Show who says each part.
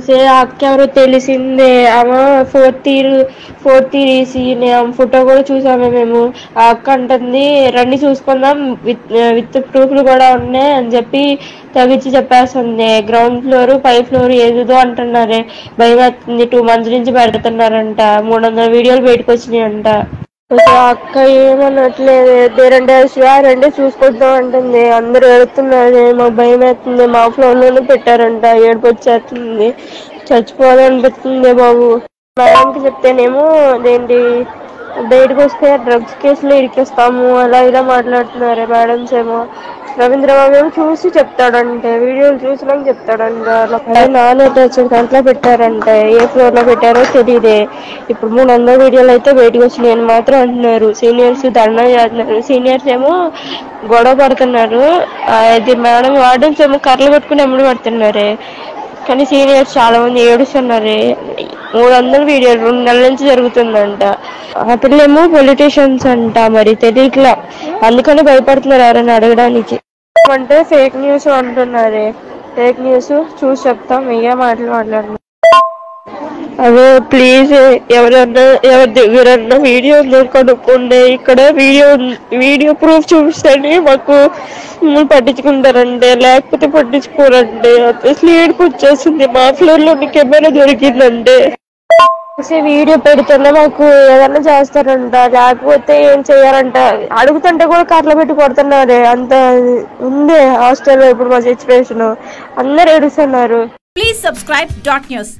Speaker 1: సే అక్క ఎవరో తెలిసిందే. ఆమె ఫోర్త్ ఇయర్ ఈసీనే. ఆమె ఫోటో కూడా చూసామే మేము. ఆ అక్క అంటుంది రండి చూసుకుందాం, విత్ ప్రూఫ్లు కూడా ఉన్నాయి అని చెప్పి తగ్గించి చెప్పేస్తుంది. గ్రౌండ్ ఫ్లోర్, పై ఫ్లోర్ ఏదేదో అంటున్నారే. భయం వేస్తుంది. 2 months నుంచి పెడుతున్నారంట. 300 వీడియోలు బయటకు వచ్చినాయంట. అక్క ఏమనట్లేదు. దేరంటే రండి చూసుకుంటాం అంటుంది. అందరు ఏడుతున్నారు. మాకు భయం వేస్తుంది. మా ఫ్లోర్ లోనే పెట్టారంట. ఏడుపు వచ్చేస్తుంది. చచ్చిపోవాలనిపిస్తుంది బాబు. మేడంకి చెప్తేనేమో అదేంటి బయటకు వస్తే డ్రగ్స్ కేసులో ఇరికిస్తాము అలా ఇలా మాట్లాడుతున్నారు మేడమ్స్ ఏమో. రవీంద్రబాబు ఏమో చూసి చెప్తాడంటే, వీడియోలు చూసినాక చెప్తాడంట. నాన్ అటాచ్డ్ దాంట్లో పెట్టారంట. ఏ ఫ్లోర్ లో పెట్టారో తెలియదే. ఇప్పుడు 300 వీడియోలు అయితే బయటకు వచ్చినాయని మాత్రం అంటున్నారు. సీనియర్స్ ధర్నా చేస్తున్నారు. సీనియర్స్ ఏమో గొడవ పడుతున్నారు. అది మేడం వార్డెన్స్ ఏమో కర్రలు పట్టుకుని ఎమ్మడి పడుతున్నారే. కానీ సీనియర్స్ చాలా మంది ఏడుస్తున్నారే. 300 వీడియోలు 2 నెలల నుంచి జరుగుతుందంట. ఆ పిల్లేమో పొలిటీషియన్స్ అంట. మరి తెలియట్లా, అందుకని భయపడుతున్నారు ఎవరైనా అడగడానికి. అంటే ఫేక్ న్యూస్ అంటున్నారే. ఫేక్ న్యూస్ చూసి చెప్తాం. మాట్లాడుతున్నారు. అదే ప్లీజ్ ఎవరి దగ్గరన్నా వీడియో కనుక్కోండి. ఇక్కడ వీడియో ప్రూఫ్ చూపిస్తేనే మాకు పట్టించుకుంటారండి, లేకపోతే పట్టించుకోరండి. అసలు ఏడుపు వచ్చేస్తుంది. మా ఫ్లోర్ లో కెమెరా దొరికిందంటే వీడియో పెడితేనే మాకు ఏదన్నా చేస్తారంట, లేకపోతే ఏం చెయ్యారంట. అడుగుతుంటే కూడా కర్రలు పెట్టి కొడుతున్నారే. అంత ఉంది హాస్టల్లో ఇప్పుడు మా సిచ్యువేషన్. అందరు ఏడుస్తున్నారు.
Speaker 2: Please subscribe. News